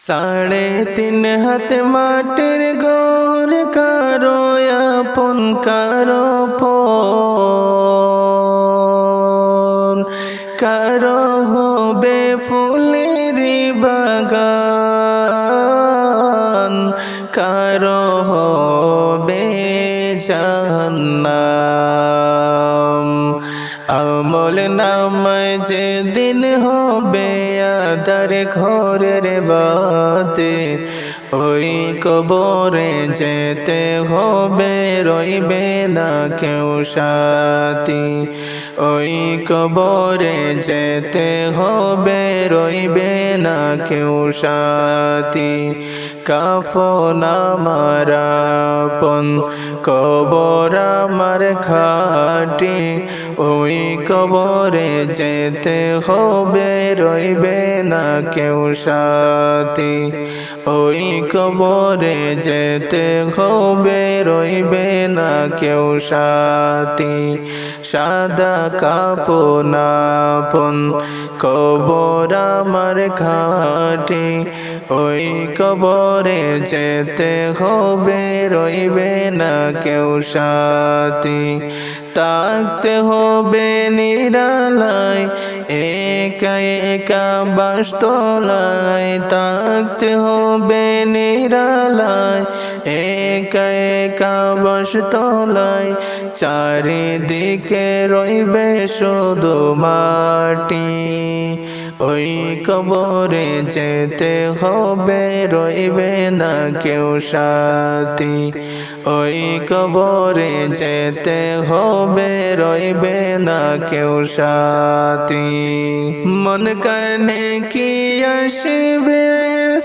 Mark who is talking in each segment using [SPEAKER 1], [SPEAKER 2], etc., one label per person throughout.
[SPEAKER 1] 3.5 হাত মাটির ঘর কারো আপন কারো পর, কারো হবে ফুলের বাগান, কারো হবে জাহান্নাম। আমল নামায় যেদিন হবে আদার ঘরের বাতে, ওই কবরে যেতে হবে, রইবে না কেউ সাথী। ওই কবরে যেতে হবে, রইবে না কেউ সাথী। কাফন আমার আপন, কবর আমার খাটি, ওই কবরে যেতে হবে, রইবে না কেউ সাথী। ওই কবরে যেতে হবে, রইবে না কেউ সাথী। সাদা কাফন আপন, কবর আমার খাটি, ওই কবরে যেতে হবে, রইবে না কেউ সাথী। থাকতে হবে নিরালায়, একা একা বাসতলায়, থাকতে হবে নিরালায়, একা একা বাসতলায়। চারিদিকে রইবে শুধু মাটি, ওই কবরে যেতে হবে, রইবে না কেউ সাথী। ওই কবরে যেতে হবে, রইবে না কেউ সাথী। মন কানে কি আসিবে,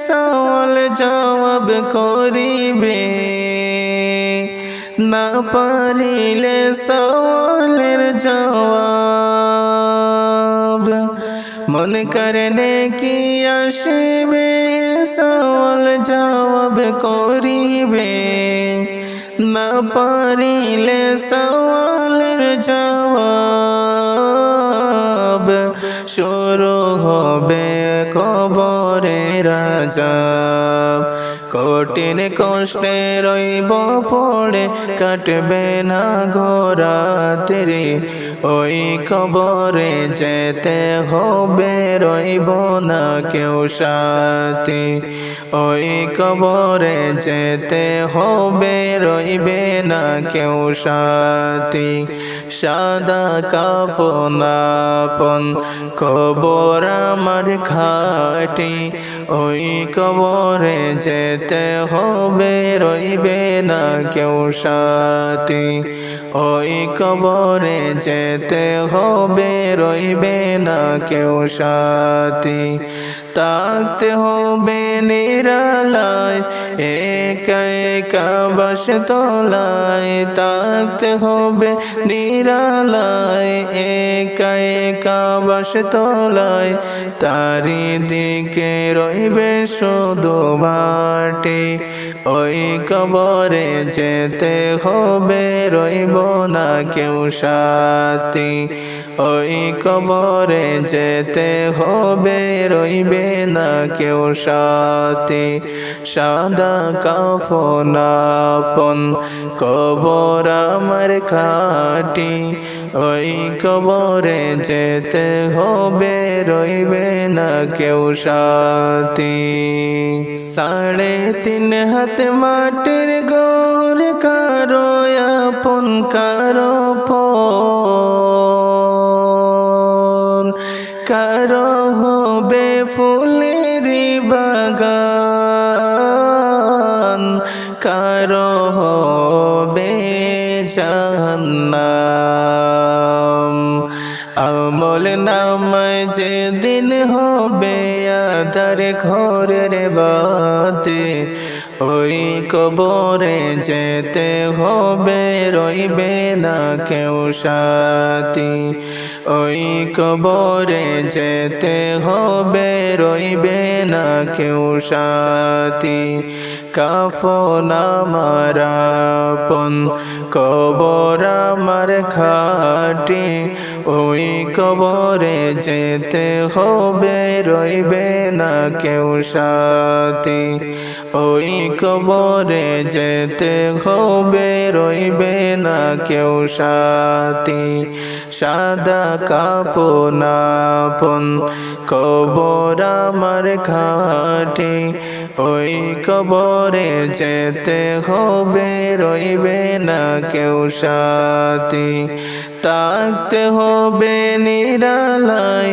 [SPEAKER 1] সওয়াল জবাব করিবে, না পারিলে সওয়ালের জবাব। মন কানে কি আসিবে, সওয়াল জবাব করিবে, না পারিলে সওয়ালের জবাব। শুরু হবে কবরের আযাব, কঠিন কষ্টে রইব পড়ে, কাটবে না ঘোরাতে। ওই কবরে যেতে হবে, রইব না কেউ সাথী। ওই কবরে যেতে হবে, রইবে না কেউ সাথী। সাদা কাফন আপন, কবর আমার খাটি, ওই কবরে যেতে হবে, রইবে না কেউ সাথী। ওই কবরে যেতে হবে, রইবে না কেউ সাথী। থাকতে হবে নিরালায়, একা একা বাসতলায়, থাকতে হবে নিরালায়, একা একা বাসতলায়। চারিদিকে রইবে শুধু মাটি, ওই কবরে যেতে হবে, রইব না কেউ সাথী। ওই কবরে যেতে হবে, রইবে না কেউ সাথী। সাদা কাফন আপন, কবর আমার খাটি, ওই কবরে যেতে হবে, রইবে না কেউ সাথী। 3.5 হাত মাটির ঘর কারো আপন কারো পর, কারো হবে ফুলের বাগান, কারো হবে জাহান্নাম। আমল নামায় যেদিন হবে আদার ঘরের বাতে, ওই কবরে যেতে হবে, রইবে না কেউ সাথী। ওই কবরে যেতে হবে, রইবে না কেউ সাথী। কাফন আমার আপন, কবর আমার খাটি, ওই কবরে যেতে হবে, রইবে না কেউ সাথী। সাথী ওই কবরে যেতে হবে রইবে না কেউ সাথী সাদা কাপন আপন কবর আমার খাটি ওই কবরে যেতে হবে রইবে না কেউ সাথী থাকতে হবে নিরালায়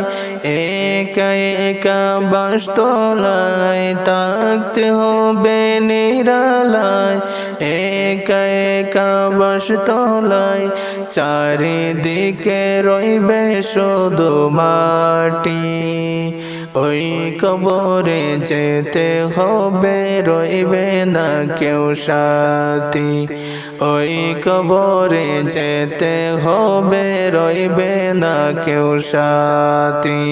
[SPEAKER 1] একা একা বাসতলায় থাকতে হবে নিরালায় একা একা বাসতলায় চারিদিকে রইবে শুধু মাটি ওই কবরে যেতে হবে রইবে না কেউ সাথী ওই কবরে যেতে হবে রইবে না কেউ সাথী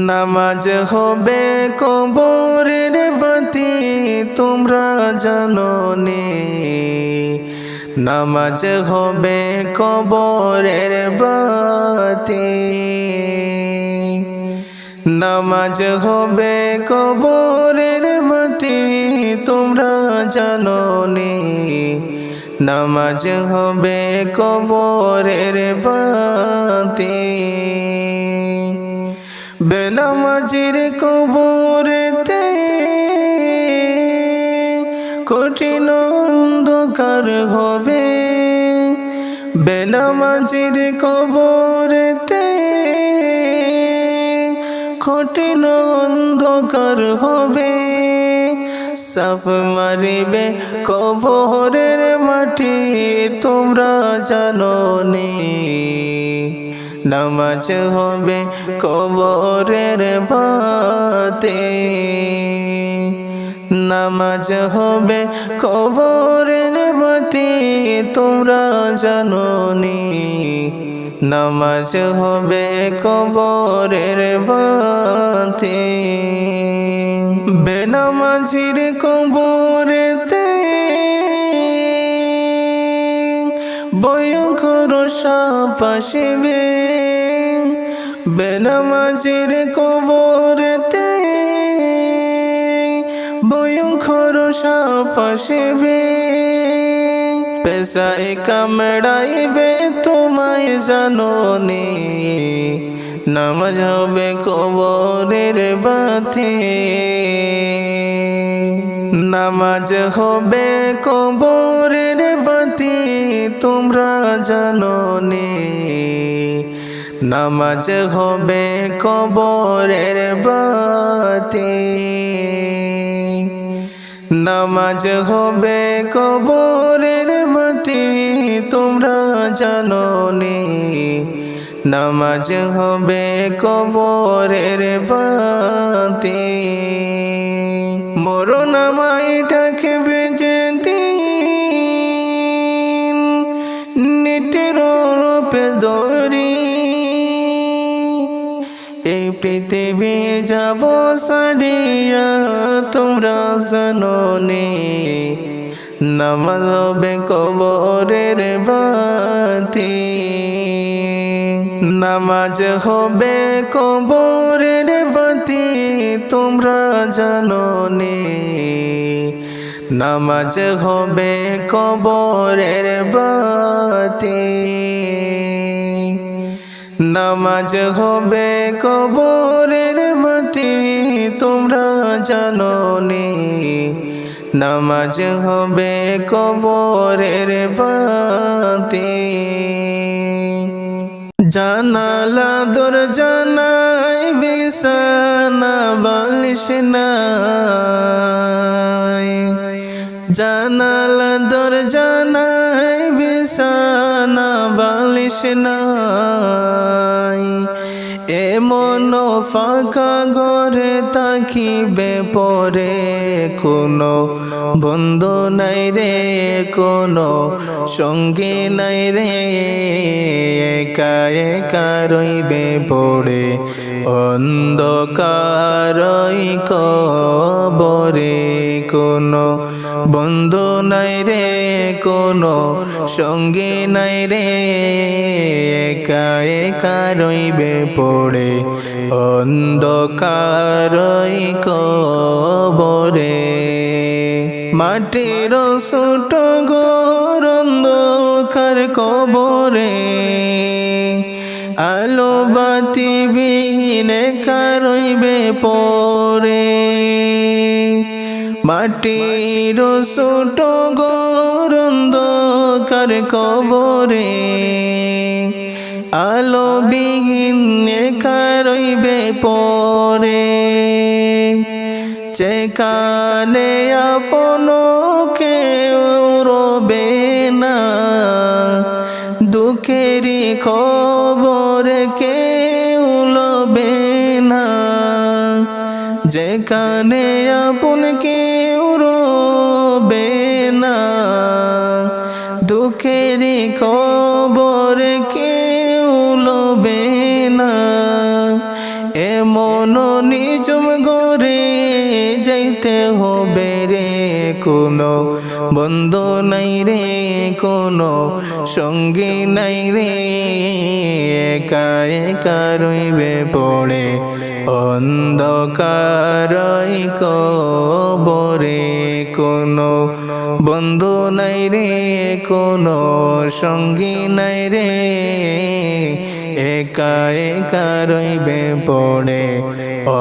[SPEAKER 1] নামাজ হবে কবরের বাতি তোমরা জানো নি নামাজ হবে কবরের বাতি নামাজ হবে কবরের বাতি তোমরা জানো নি নামাজ হবে কবরের বাতি বেনামাজির কবরেতে কঠিন অন্ধকার হবে বেনামাজির কবরেতে কঠিন অন্ধকার হবে সাফ মারিবে কবরের মাটি তোমরা জানো নি নামাজ হবে কবরের বাতি নামাজ হবে কবরের বাতি তোমরা জানো নি নামাজ হবে কবরের বাতি বেনামাজির কবরেতে ভয়ঙ্কর সাপ আসিবে বেনামাজির কবরেতে ভয়ঙ্কর সাপ আসিবে পেশায় কামড়াইবে তোমায় জানো নি নামাজ হবে কবরের বাতি নামাজ হবে কবরের বাতি তোমরা জানো নি নামাজ হবে কবরের বাতি নামাজ হবে কবরের বাতি তোমরা জানো নি নামাজ হবে কবরের বাতি মরণ আমায় ডাকবে যেদিন নিটের রূপে ধরি এই পৃথিবী যাব সারিয়া তোমরা জানো নি নামাজ হবে কবরের বাতি নামাজ হবে কবরের বাতি তোমরা জানো নি নামাজ হবে কবরের বাতি নামাজ হবে কবরের বাতি তোমরা জানো নি নামাজ হবে কবরের বাতি জানালা দরজা নাই বিছানা বালিশ নাই জানালা দরজা নাই বিছানা বালিশ নাই এমন ফাঁকা ঘরে থাকিবে পরে কোনো বন্ধু নাই রে কোনো সঙ্গী নাই রে একা একা রইবে পড়ে অন্ধকারই কবরে কোনো বন্ধু নাই রে কোনো সঙ্গী নাই রে, একা একা রইবে পড়ে অন্ধকারই কবরে। মাটির ছোট ঘর অন্ধকার কবরে, আলো বাতি বিহীন একা রইবে পড়ে। মাটির ছোট ঘর অন্ধকার কবরে, আলো বিহীন একা রইবে পড়ে। যেখানে আপন কেউ রবে না, দুঃখেরই খবর কেউ লবে না। যেখানে আপন কেউ রবে না, দুঃখেরই খবর কেউ লবে না। এমন নিজম ঘরে যাইতে হবে রে, কোনো বন্ধু নাই রে কোনো সঙ্গী নাই রে, একা একা রইবে পড়ে অন্ধকারই কবরে। কোনো বন্ধু নাই রে কোনো সঙ্গী নাই রে, একা একা রইবে পড়ে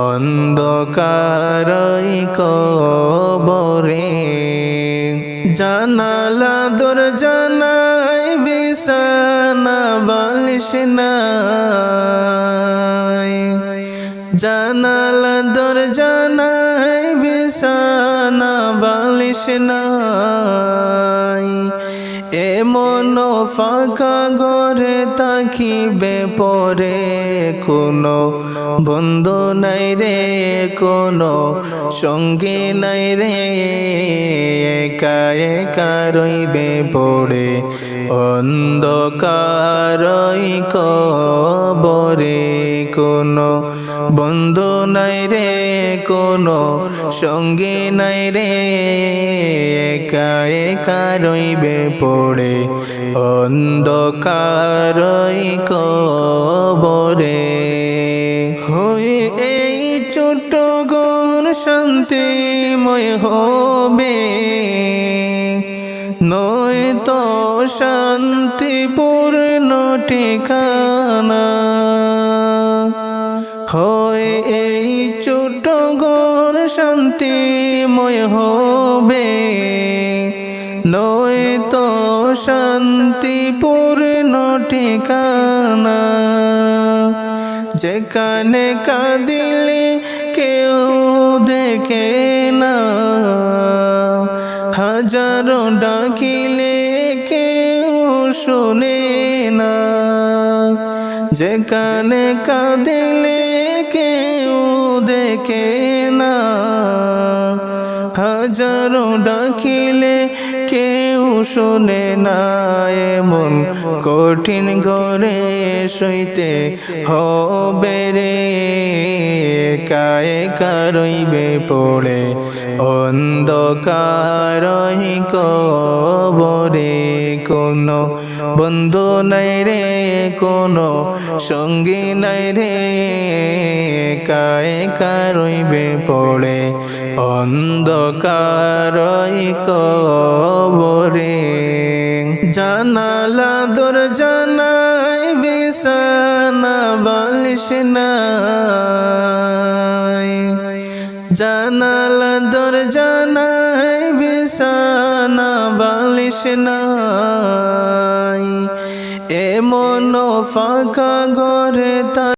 [SPEAKER 1] অন্ধকারই কবরে। জানালা দরজা নাই, বিছানা বালিশ নাই। জানালা দরজা নাই, বিছানা বালিশ নাই। এমন ফাঁকা ঘরে থাকিবে পরে, কোনো বন্ধু নাই রে কোনো সঙ্গী নাই রে, একা একা রইবে পড়ে অন্ধকারই কবরে। কোনো বন্ধু নাই রে কোনো সঙ্গী নাই রে, একা একা রইবে পড়ে অন্ধকারই কবরে। হয়ে এই ছোট ঘর শান্তিময় হবে, নয় তো শান্তিপূর্ণ ঠিকানা। হয় এই ছোট ঘর শান্তিময় হবে, নয় তো শান্তিপূর্ণ ঠিকানা। যেখানে কাঁদিলে কেউ দেখে না, হাজারো ডাকিলে কেউ শুনে না। যেখানে কাঁদিলে কেউ দেখে না, হাজারো ডাকিলে কেউ শুনে না। এমন কঠিন ঘরে সইতে হবে রে, একা একা রইবে পড়ে অন্ধকারই কবরে। কোনো বন্ধু নাই রে কোনো সঙ্গী নাই রে, একা একা রইবে পড়ে অন্ধকারই কবরে। জানালা দরজা নাই, বিছানা বালিশ নাই। জানালা দরজা নাই, বিছানা বালিশ নাই। এমন ফাঁকা ঘরে